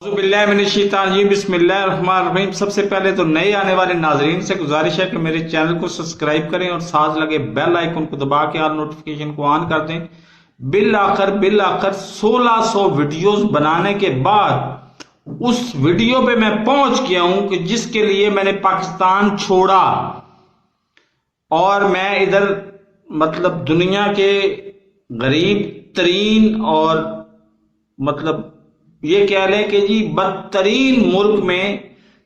باللہ من الشیطان الرجیم، بسم اللہ الرحمن الرحیم۔ سب سے پہلے تو نئے آنے والے ناظرین سے گزارش ہے کہ میرے چینل کو سبسکرائب کریں اور ساتھ لگے بیل آئیکن کو دبا کے آل نوٹیفیکیشن کو آن کر دیں۔ بالآخر 1600 ویڈیوز بنانے کے بعد اس ویڈیو پہ میں پہنچ گیا ہوں کہ جس کے لیے میں نے پاکستان چھوڑا اور میں ادھر دنیا کے غریب ترین اور یہ کہہ لیں کہ جی بدترین ملک میں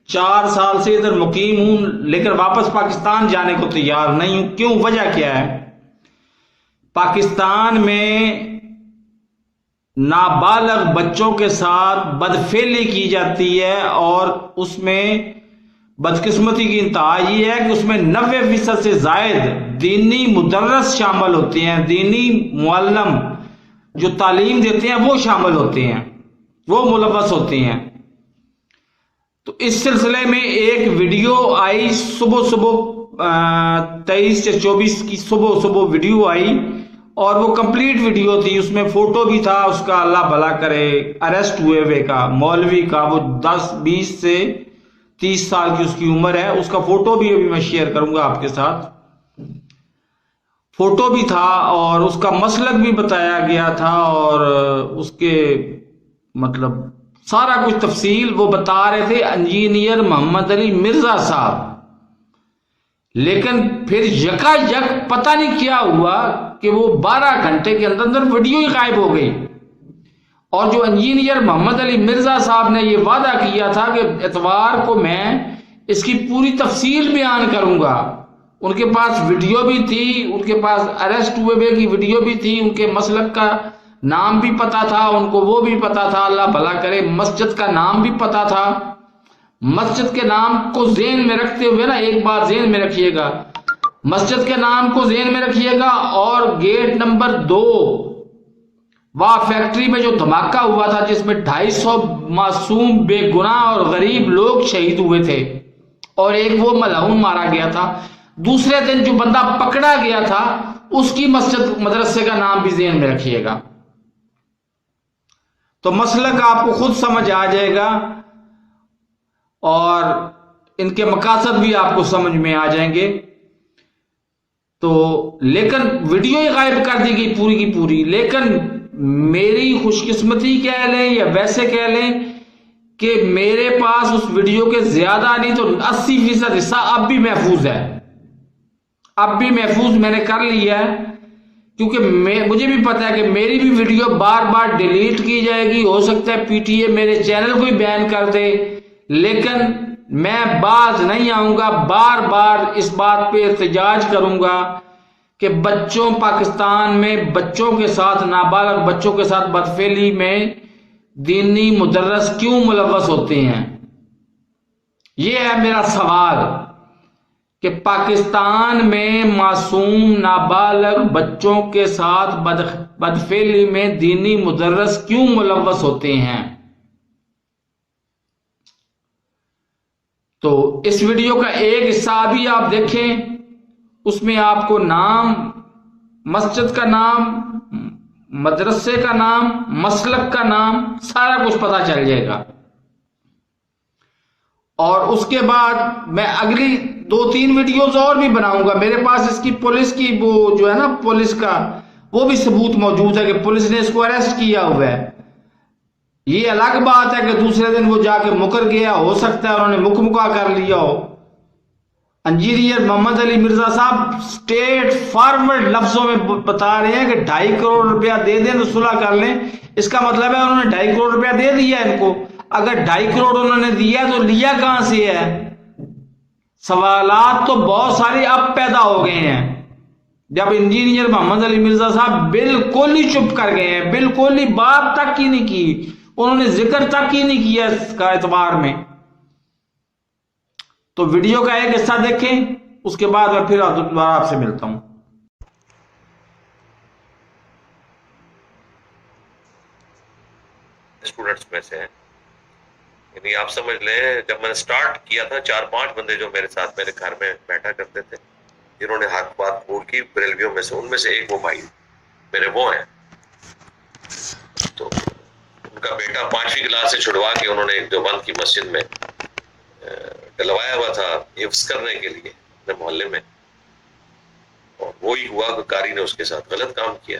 4 سال سے ادھر مقیم ہوں، لیکن واپس پاکستان جانے کو تیار نہیں ہوں۔ کیوں؟ وجہ کیا ہے؟ پاکستان میں نابالغ بچوں کے ساتھ بدفعلی کی جاتی ہے اور اس میں بدقسمتی کی انتہا یہ ہے کہ اس میں 90% سے زائد دینی مدرس شامل ہوتے ہیں، دینی معلم جو تعلیم دیتے ہیں وہ شامل ہوتے ہیں، وہ ملوث ہوتے ہیں۔ تو اس سلسلے میں ایک ویڈیو آئی صبح 23 سے 24 کی صبح ویڈیو آئی اور وہ کمپلیٹ ویڈیو تھی، اس میں فوٹو بھی تھا اس کا، اللہ بھلا کرے، اریسٹ ہوئے کا مولوی کا، وہ 20 سے 30 سال کی اس کی عمر ہے، اس کا فوٹو بھی ابھی میں شیئر کروں گا آپ کے ساتھ۔ فوٹو بھی تھا اور اس کا مسلک بھی بتایا گیا تھا اور اس کے سارا کچھ تفصیل وہ بتا رہے تھے انجینئر محمد علی مرزا صاحب۔ لیکن پھر یکا یک پتہ نہیں کیا ہوا کہ وہ 12 گھنٹے کے اندر ویڈیو ہی غائب ہو گئی، اور جو انجینئر محمد علی مرزا صاحب نے یہ وعدہ کیا تھا کہ اتوار کو میں اس کی پوری تفصیل بیان کروں گا، ان کے پاس ویڈیو بھی تھی، ان کے پاس اریسٹ ہوئے کی ویڈیو بھی تھی، ان کے مسلک کا نام بھی پتا تھا ان کو، وہ بھی پتا تھا، اللہ بھلا کرے، مسجد کا نام بھی پتا تھا۔ مسجد کے نام کو ذہن میں رکھتے ہوئے نا، ایک بات ذہن میں رکھیے گا، مسجد کے نام کو ذہن میں رکھیے گا، اور گیٹ نمبر 2 وہاں فیکٹری میں جو دھماکہ ہوا تھا جس میں 250 معصوم بے گناہ اور غریب لوگ شہید ہوئے تھے اور ایک وہ ملعون مارا گیا تھا، دوسرے دن جو بندہ پکڑا گیا تھا اس کی مسجد مدرسے کا نام بھی ذہن میں رکھیے گا، تو مسلک آپ کو خود سمجھ آ جائے گا اور ان کے مقاصد بھی آپ کو سمجھ میں آ جائیں گے۔ تو لیکن ویڈیو ہی غائب کر دی گئی پوری کی پوری، لیکن میری خوش قسمتی کہہ لیں یا ویسے کہہ لیں کہ میرے پاس اس ویڈیو کے زیادہ نہیں تو 80% حصہ اب بھی محفوظ ہے، اب بھی محفوظ میں نے کر لیا ہے، کیونکہ مجھے بھی پتا ہے کہ میری بھی ویڈیو بار بار ڈیلیٹ کی جائے گی، ہو سکتا ہے پی ٹی اے میرے چینل کو ہی بین کر دے، لیکن میں باز نہیں آؤں گا، بار بار اس بات پہ احتجاج کروں گا کہ بچوں پاکستان میں بچوں کے ساتھ، نابالغ بچوں کے ساتھ بدفعلی میں دینی مدرس کیوں ملوث ہوتے ہیں۔ یہ ہے میرا سوال کہ پاکستان میں معصوم نابالغ بچوں کے ساتھ بدفعلی میں دینی مدرس کیوں ملوث ہوتے ہیں۔ تو اس ویڈیو کا ایک حصہ بھی آپ دیکھیں، اس میں آپ کو نام، مسجد کا نام، مدرسے کا نام، مسلک کا نام، سارا کچھ پتہ چل جائے گا۔ اور اس کے بعد میں اگلی 2-3 ویڈیوز اور بھی بناؤں گا، میرے پاس اس کی پولیس کی وہ جو ہے نا پولیس کا وہ بھی ثبوت موجود ہے کہ پولیس نے اس کو اریسٹ کیا ہوا ہے۔ یہ الگ بات ہے کہ دوسرے دن وہ جا کے مکر گیا، ہو سکتا ہے انہوں نے مکمکا کر لیا ہو۔ انجینئر محمد علی مرزا صاحب سٹیٹ فارورڈ لفظوں میں بتا رہے ہیں کہ 2.5 کروڑ روپیہ دے دیں تو صلح کر لیں، اس کا مطلب ہے انہوں نے 2.5 کروڑ روپیہ دے دیا ان کو۔ اگر 2.5 کروڑ انہوں نے دیا تو لیا کہاں سے ہے؟ سوالات تو بہت سارے اب پیدا ہو گئے ہیں جب انجینئر محمد علی مرزا صاحب بالکل ہی چپ کر گئے ہیں، بالکل ہی بات تک ہی نہیں کی، انہوں نے ذکر تک ہی نہیں کیا اس کا اعتبار میں۔ تو ویڈیو کا ایک حصہ دیکھیں، اس کے بعد میں پھر دوبارہ آپ سے ملتا ہوں۔ اسٹوڈنٹس میں سے ہیں، یعنی آپ سمجھ لیں جب میں نے سٹارٹ کیا تھا 4-5 بندے جو میرے ساتھ میرے گھر میں بیٹھا کرتے تھے جنہوں نے حق بات قبول کی بریلویوں میں سے، ان میں سے ایک وہ بھائی میرے وہ ہیں، تو ان کا بیٹا 5ویں کلاس سے چھڑوا کے انہوں نے ایک دیوبند کی مسجد میں ڈلوایا ہوا تھا حفظ کرنے کے لیے اپنے محلے میں، اور وہی ہوا کہ قاری نے اس کے ساتھ غلط کام کیا.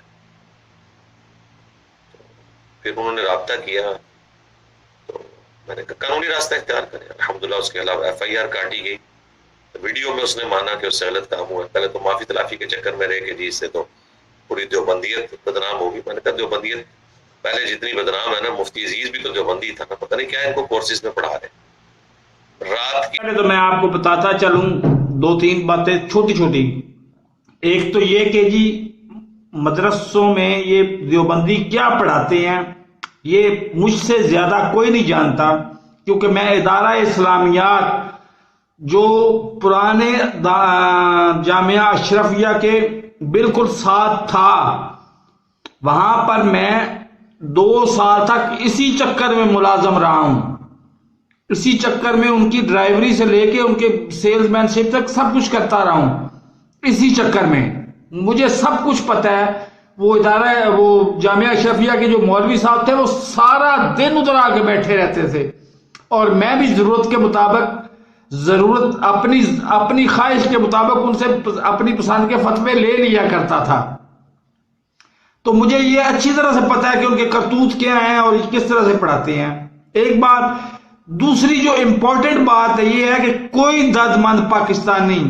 پھر انہوں نے رابطہ کیا تو میں نے کہا قانونی راستہ اختیار کریں. الحمدللہ اس کے علاوہ FIR کاٹی گئی. ویڈیو میں اس نے مانا کہ اس سے غلط کام ہوا. پہلے تو معافی تلافی کے چکر میں رہے کہ جی اس سے تو پوری دیوبندیت بدنام ہوگی. میں نے کہا دیوبندیت پہلے جتنی بدنام ہے نا، مفتی عزیز بھی تو دیوبندی تھا نا، پتہ نہیں کیا ان کو کورسز میں پڑھا رہے. رات کی تو میں آپ کو بتاتا چلوں 2-3 باتیں چھوٹی چھوٹی. ایک تو یہ کہ جی مدرسوں میں یہ دیوبندی کیا پڑھاتے ہیں یہ مجھ سے زیادہ کوئی نہیں جانتا، کیونکہ میں ادارہ اسلامیات جو پرانے جامعہ اشرفیہ کے بالکل ساتھ تھا، وہاں پر میں 2 سال تک اسی چکر میں ملازم رہا ہوں. اسی چکر میں ان کی ڈرائیوری سے لے کے ان کے سیلز مین شپ تک سب کچھ کرتا رہا ہوں. اسی چکر میں مجھے سب کچھ پتہ ہے. وہ ادارہ وہ جامعہ اشرفیہ کے جو مولوی صاحب تھے وہ سارا دن ادھر آ کے بیٹھے رہتے تھے، اور میں بھی ضرورت کے مطابق اپنی خواہش کے مطابق ان سے اپنی پسند کے فتوے لے لیا کرتا تھا. تو مجھے یہ اچھی طرح سے پتا ہے کہ ان کے کرتوت کیا ہیں اور کس طرح سے پڑھاتے ہیں. ایک بات. دوسری جو امپورٹنٹ بات ہے یہ ہے کہ کوئی درد مند پاکستانی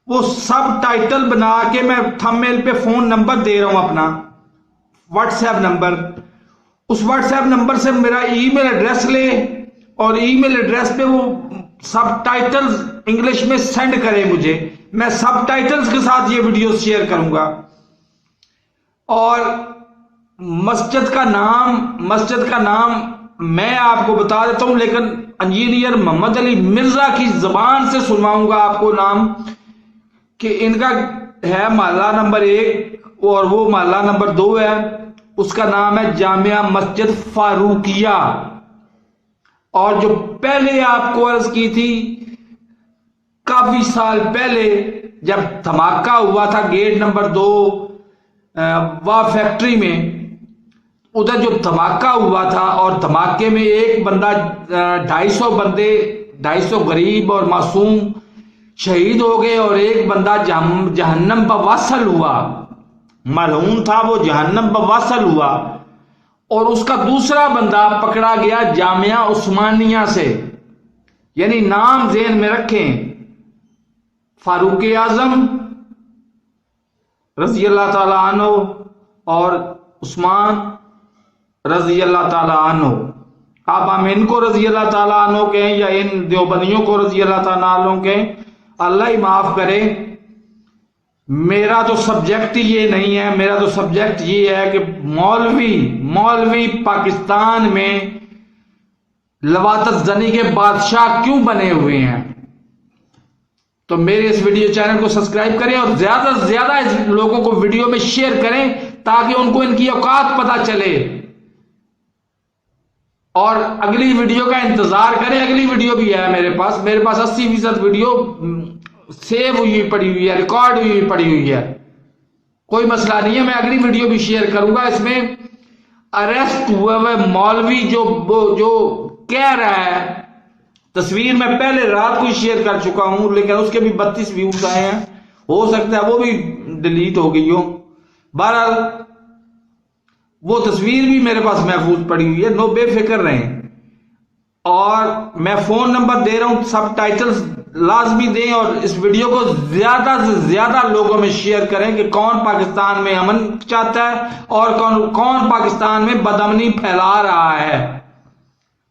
وہ سب ٹائٹل بنا کے، میں تھم میل پہ فون نمبر دے رہا ہوں اپنا واٹس ایپ نمبر، اس واٹس ایپ نمبر سے میرا ای میل ایڈریس لے اور ای میل ایڈریس پہ وہ سب ٹائٹلز انگلش میں سینڈ کرے مجھے. میں سب ٹائٹلز کے ساتھ یہ ویڈیو شیئر کروں گا. اور مسجد کا نام میں آپ کو بتا دیتا ہوں، لیکن انجینئر محمد علی مرزا کی زبان سے سنواؤں گا آپ کو نام، کہ ان کا ہے محلہ نمبر 1 اور وہ محلہ نمبر 2 ہے. اس کا نام ہے جامعہ مسجد فاروقیہ. اور جو پہلے آپ کو عرض کی تھی کافی سال پہلے جب دھماکہ ہوا تھا گیٹ نمبر 2 وا فیکٹری میں، ادھر جو دھماکہ ہوا تھا اور دھماکے میں ایک بندہ 250 غریب اور معصوم شہید ہو گئے، اور ایک بندہ جہنم بواصل ہوا، ملعون تھا وہ، جہنم بواصل ہوا. اور اس کا دوسرا بندہ پکڑا گیا جامعہ عثمانیہ سے. یعنی نام ذہن میں رکھیں، فاروق اعظم رضی اللہ تعالی عنہ اور عثمان رضی اللہ تعالی عنہ. آپ ہم ان کو رضی اللہ تعالی عنہ کہیں یا ان دیوبندیوں کو رضی اللہ تعالی عنہ کہیں، اللہ ہی معاف کرے. میرا تو سبجیکٹ یہ نہیں ہے. میرا تو سبجیکٹ یہ ہے کہ مولوی پاکستان میں لواطت زنی کے بادشاہ کیوں بنے ہوئے ہیں. تو میرے اس ویڈیو چینل کو سبسکرائب کریں اور زیادہ سے زیادہ اس لوگوں کو ویڈیو میں شیئر کریں تاکہ ان کو ان کی اوقات پتہ چلے. اور اگلی ویڈیو کا انتظار کریں. اگلی ویڈیو بھی ہے میرے پاس 80% ویڈیو سیو ہوئی پڑی ہوئی ہے، ریکارڈ ہوئی پڑی ہوئی ہے. کوئی مسئلہ نہیں ہے، میں اگلی ویڈیو بھی شیئر کروں گا. اس میں اریسٹ ہوئے ہوئے مولوی جو کہہ رہا ہے، تصویر میں پہلے رات کو شیئر کر چکا ہوں لیکن اس کے بھی 32 ویوز آئے ہیں. ہو سکتا ہے وہ بھی ڈیلیٹ ہو گئی ہو. بہرحال وہ تصویر بھی میرے پاس محفوظ پڑی ہوئی ہے. بے فکر رہیں. اور میں فون نمبر دے رہا ہوں، سب ٹائٹلز لازمی دیں اور اس ویڈیو کو زیادہ سے زیادہ لوگوں میں شیئر کریں کہ کون پاکستان میں امن چاہتا ہے اور کون پاکستان میں بدامنی پھیلا رہا ہے.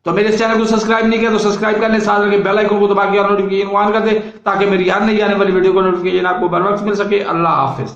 تو میرے اس چینل کو سبسکرائب نہیں کیا تو سبسکرائب کرنے، ساتھ رکھے بیل آئیکن کو دبا کے اور نوٹیفیکیشن آن کر دے تاکہ میری ہر نئی آنے والی ویڈیو کو نوٹیفیکیشن آپ کو بر وقت مل سکے. اللہ حافظ.